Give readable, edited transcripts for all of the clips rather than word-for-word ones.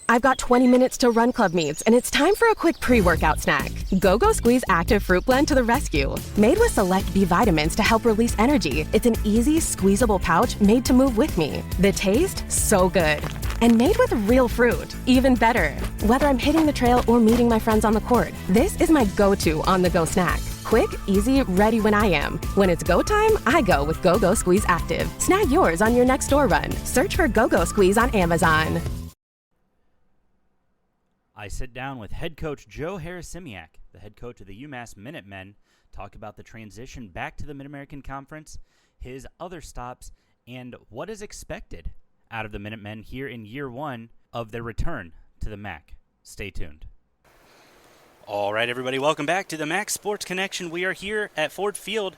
I've got 20 minutes till run club meets, and it's time for a quick pre-workout snack. Go Squeeze Active Fruit Blend to the rescue. Made with select B vitamins to help release energy, it's an easy, squeezable pouch made to move with me. The taste, so good. And made with real fruit, even better. Whether I'm hitting the trail or meeting my friends on the court, this is my go-to on-the-go snack. Quick, easy, ready when I am. When it's go time, I go with Go Squeeze Active. Snag yours on your next door run. Search for Go Squeeze on Amazon. I sit down with head coach Joe Harasymiak, the head coach of the UMass Minutemen, talk about the transition back to the Mid-American Conference, his other stops, and what is expected out of the Minutemen here in year one of their return to the MAC. Stay tuned. All right, everybody, welcome back to the MAC Sports Connection. We are here at Ford Field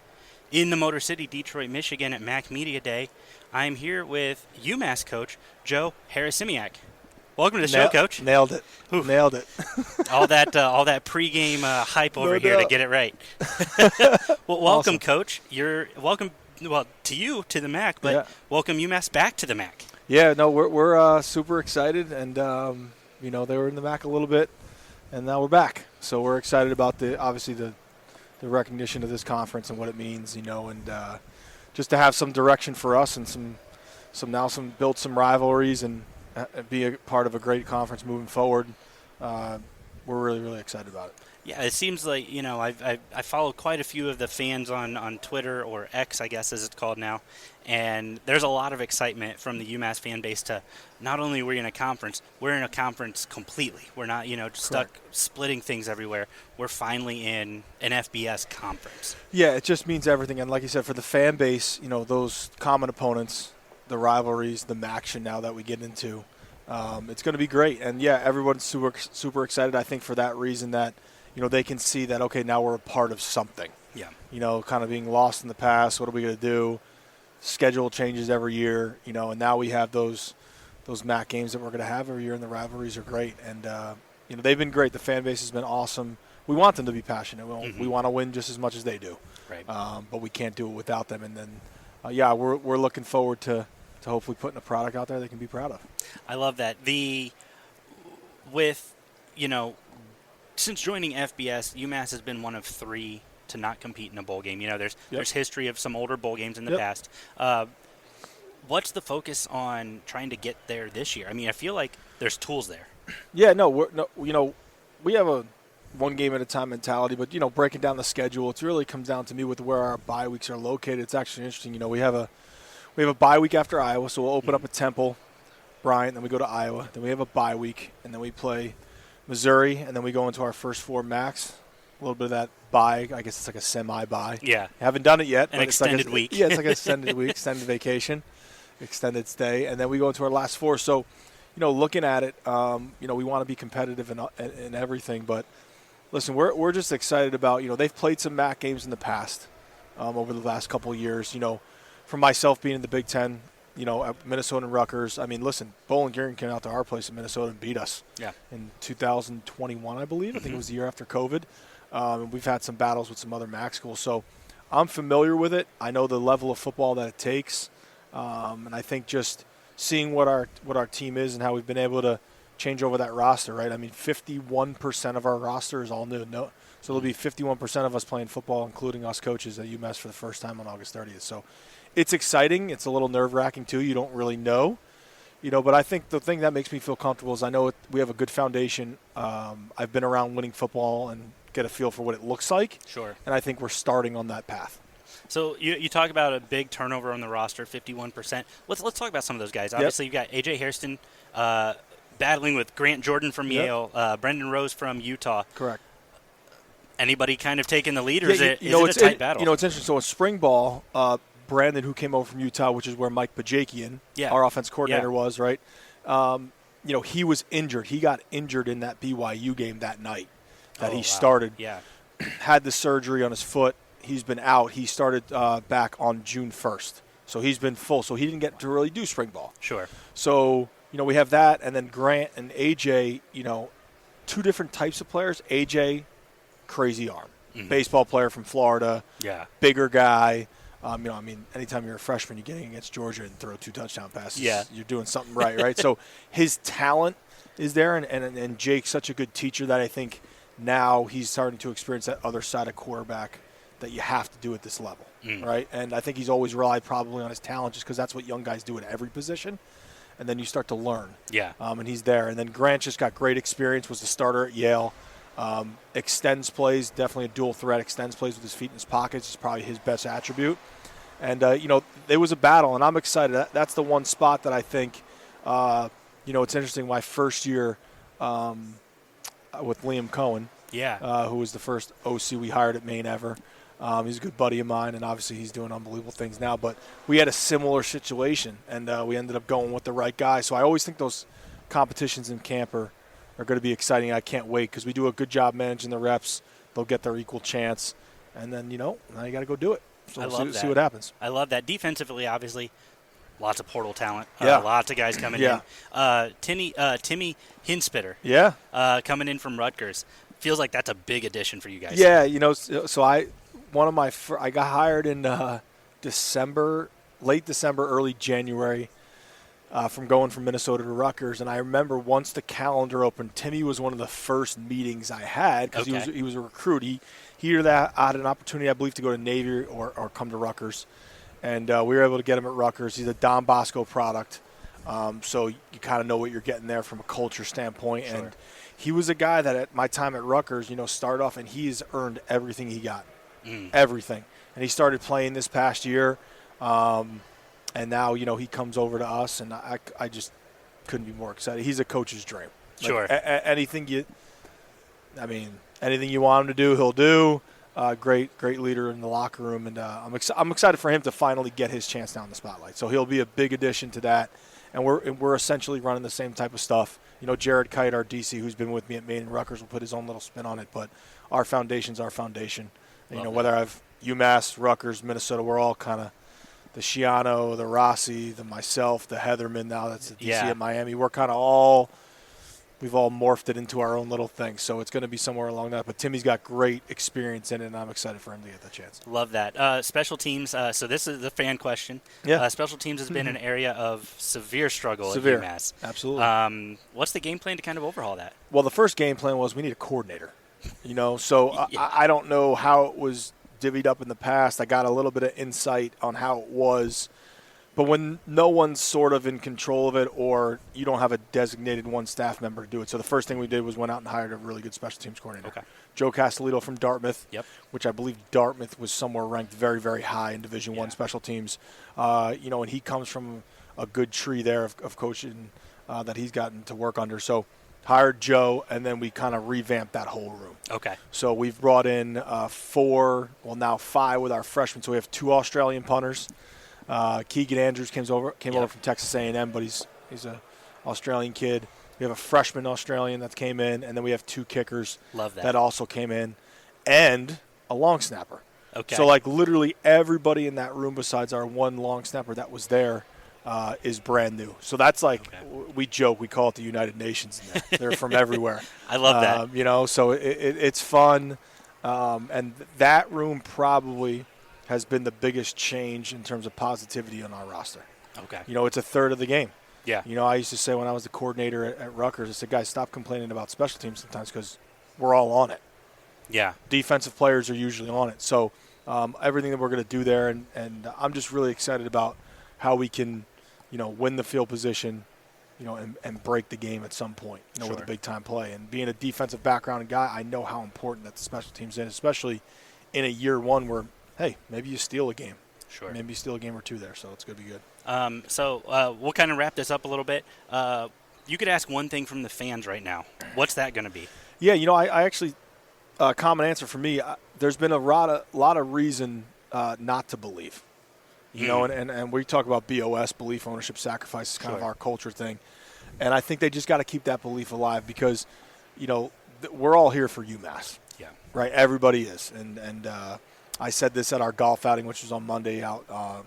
in the Motor City, Detroit, Michigan at MAC Media Day. I am here with UMass coach Joe Harasymiak. Welcome to the show, Coach. Nailed it. Oof. Nailed it. all that pregame hype over here to get it right. Well, welcome, Awesome. Coach. You're welcome. Well, to you to the MAC, but welcome UMass back to the MAC. Yeah, no, we're super excited, and they were in the MAC a little bit, and now we're back. So we're excited about the recognition of this conference and what it means, and just to have some direction for us and build some rivalries and be a part of a great conference moving forward. We're really, really excited about it. Yeah, it seems like, I follow quite a few of the fans on Twitter, or X, I guess, as it's called now, and there's a lot of excitement from the UMass fan base to not only we're in a conference, we're in a conference completely. We're not, stuck splitting things everywhere. We're finally in an FBS conference. Yeah, it just means everything. And like you said, for the fan base, those common opponents, the rivalries, the action now that we get into, it's going to be great. And, yeah, everyone's super, super excited, I think, for that reason that, they can see that, okay, now we're a part of something. Yeah. Kind of being lost in the past, what are we going to do? Schedule changes every year, and now we have those MAC games that we're going to have every year, and the rivalries are great. And, they've been great. The fan base has been awesome. We want them to be passionate. We want to win just as much as they do. Right. But we can't do it without them. And then, we're looking forward to hopefully putting a product out there they can be proud of. I love that. Since joining FBS, UMass has been one of three to not compete in a bowl game. There's history of some older bowl games in the past. What's the focus on trying to get there this year? I mean, I feel like there's tools there. Yeah, we have a one game at a time mentality, but breaking down the schedule, it really comes down to me with where our bye weeks are located. It's actually interesting. We have a bye week after Iowa, so we'll open up at Temple, Bryant, then we go to Iowa. Then we have a bye week, and then we play Missouri, and then we go into our first four MACs. A little bit of that bye. I guess it's like a semi-bye. Yeah. Haven't done it yet. An extended week. Yeah, it's like an extended week, extended vacation, extended stay, and then we go into our last four. So, looking at it, we want to be competitive in everything. But, listen, we're just excited about, they've played some MAC games in the past over the last couple of years. For myself being in the Big Ten, at Minnesota and Rutgers. I mean, listen, Bowling Green came out to our place in Minnesota and beat us. Yeah. In 2021, I believe. I think it was the year after COVID. And we've had some battles with some other MAC schools. So I'm familiar with it. I know the level of football that it takes. And I think just seeing what our team is and how we've been able to change over that roster, right? I mean, 51% of our roster is all new. So there'll be 51% of us playing football, including us coaches at UMass for the first time on August 30th. So it's exciting. It's a little nerve-wracking, too. You don't really know. But I think the thing that makes me feel comfortable is I know we have a good foundation. I've been around winning football and get a feel for what it looks like. Sure. And I think we're starting on that path. So you talk about a big turnover on the roster, 51%. Let's talk about some of those guys. Obviously, you've got A.J. Hairston battling with Grant Jordan from Yale, Brendan Rose from Utah. Correct. Anybody kind of taking the lead, or is it a tight battle? It's interesting. So in spring ball, Brandon, who came over from Utah, which is where Mike Bajakian, our offense coordinator, was, right? He was injured. He got injured in that BYU game that night that he started. Yeah. Had the surgery on his foot. He's been out. He started back on June 1st. So he's been full. So he didn't get to really do spring ball. Sure. So, we have that. And then Grant and AJ, two different types of players. AJ, crazy arm. Mm-hmm. Baseball player from Florida. Yeah. Bigger guy. Anytime you're a freshman, you're getting against Georgia and throw 2 touchdown passes. Yeah. You're doing something right? So his talent is there, and Jake's such a good teacher that I think now he's starting to experience that other side of quarterback that you have to do at this level, right? And I think he's always relied probably on his talent just because that's what young guys do at every position, and then you start to learn. Yeah. And he's there. And then Grant just got great experience, was the starter at Yale. Extends plays, definitely a dual threat, extends plays with his feet in his pockets is probably his best attribute. And, it was a battle, and I'm excited. That's the one spot that I think, it's interesting. My first year with Liam Cohen, who was the first OC we hired at Maine ever. He's a good buddy of mine, and obviously he's doing unbelievable things now. But we had a similar situation, and we ended up going with the right guy. So I always think those competitions in camp are going to be exciting. I can't wait because we do a good job managing the reps. They'll get their equal chance. And then, now you got to go do it. So we'll see what happens. I love that. Defensively, obviously, lots of portal talent. Yeah. Lots of guys coming in. Timmy Hinspitter coming in from Rutgers. Feels like that's a big addition for you guys. Yeah, so I got hired in December, late December, early January, from going from Minnesota to Rutgers. And I remember once the calendar opened, Timmy was one of the first meetings I had because he was a recruit. He either had an opportunity, I believe, to go to Navy or come to Rutgers. And we were able to get him at Rutgers. He's a Don Bosco product. So you kind of know what you're getting there from a culture standpoint. Sure. And he was a guy that at my time at Rutgers, started off and he's earned everything he got. Everything. And he started playing this past year. And now, he comes over to us, and I just couldn't be more excited. He's a coach's dream. Sure. Anything you want him to do, he'll do. Great leader in the locker room, and I'm excited for him to finally get his chance down in the spotlight. So he'll be a big addition to that, and we're essentially running the same type of stuff. Jared Kite, our DC, who's been with me at Maine and Rutgers, will put his own little spin on it, but our foundation's our foundation. And, whether I've UMass, Rutgers, Minnesota, we're all kind of the Shiano, the Rossi, the myself, the Heatherman. Now that's the DC at Miami. We're kind of we've all morphed it into our own little thing. So it's going to be somewhere along that. But Timmy's got great experience in it, and I'm excited for him to get the chance. Love that. Special teams, so this is the fan question. Yeah. Special teams has been an area of severe struggle at UMass. Absolutely. What's the game plan to kind of overhaul that? Well, the first game plan was we need a coordinator. So I don't know how it was divvied up in the past. I got a little bit of insight on how it was. But when no one's sort of in control of it or you don't have a designated one staff member to do it. So the first thing we did was went out and hired a really good special teams coordinator. Okay. Joe Castellito from Dartmouth, which I believe Dartmouth was somewhere ranked very, very high in Division I special teams. And he comes from a good tree there of coaching that he's gotten to work under. So hired Joe, and then we kind of revamped that whole room. Okay. So we've brought in now 5 with our freshmen. So we have 2 Australian punters. Keegan Andrews came over from Texas A&M, but he's an Australian kid. We have a freshman Australian that came in, and then we have 2 kickers that also came in, and a long snapper. Okay. So literally everybody in that room besides our one long snapper that was there is brand new. So that's we joke, we call it the United Nations in there. They're from everywhere. I love that. So it's fun. And that room probably has been the biggest change in terms of positivity on our roster. Okay. It's a third of the game. Yeah. I used to say when I was the coordinator at Rutgers, I said, guys, stop complaining about special teams sometimes because we're all on it. Yeah. Defensive players are usually on it. So everything that we're going to do there, and I'm just really excited about how we can, win the field position, and break the game at some point, with a big-time play. And being a defensive background guy, I know how important that the special teams is, especially in a year one where, hey, maybe you steal a game. Sure. Maybe you steal a game or 2 there, so it's going to be good. So we'll kind of wrap this up a little bit. You could ask one thing from the fans right now. What's that going to be? Yeah, I actually common answer for me, there's been a lot of reason not to believe. And we talk about BOS, belief, ownership, sacrifice, is kind of our culture thing. And I think they just got to keep that belief alive because, we're all here for UMass. Yeah. Right? Everybody is. And I said this at our golf outing, which was on Monday out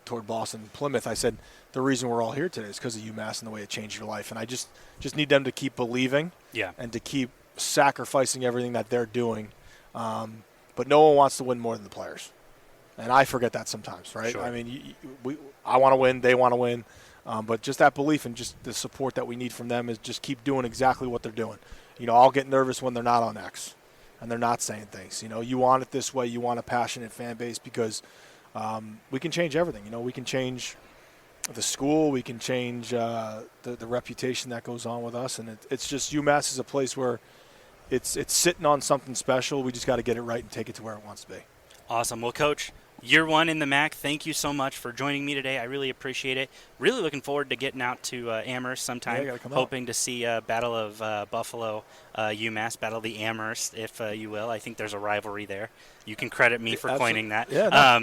toward Boston, Plymouth. I said, the reason we're all here today is because of UMass and the way it changed your life. And I just need them to keep believing and to keep sacrificing everything that they're doing. But no one wants to win more than the players. And I forget that sometimes, right? Sure. I mean, I want to win. They want to win. But just that belief and just the support that we need from them is just keep doing exactly what they're doing. I'll get nervous when they're not on X and they're not saying things. You want it this way. You want a passionate fan base because we can change everything. We can change the school. We can change the reputation that goes on with us. And it's just UMass is a place where it's sitting on something special. We just got to get it right and take it to where it wants to be. Awesome. Well, Coach, year one in the MAC, thank you so much for joining me today. I really appreciate it. Really looking forward to getting out to Amherst sometime. Yeah, hoping to see Battle of Buffalo, UMass, Battle of the Amherst, if you will. I think there's a rivalry there. You can credit me for coining that. Yeah,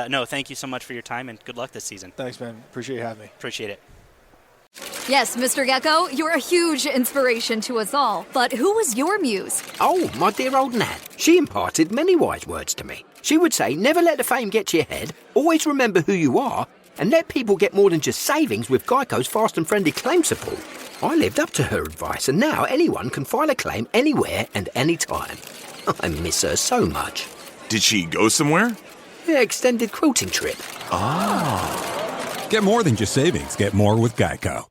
no, thank you so much for your time, and good luck this season. Thanks, man. Appreciate you having me. Appreciate it. Yes, Mr. Gecko, you're a huge inspiration to us all. But who was your muse? Oh, my dear old Nan. She imparted many wise words to me. She would say, never let the fame get to your head, always remember who you are, and let people get more than just savings with Geico's fast and friendly claim support. I lived up to her advice, and now anyone can file a claim anywhere and anytime. I miss her so much. Did she go somewhere? Yeah, extended quilting trip. Ah. Get more than just savings. Get more with Geico.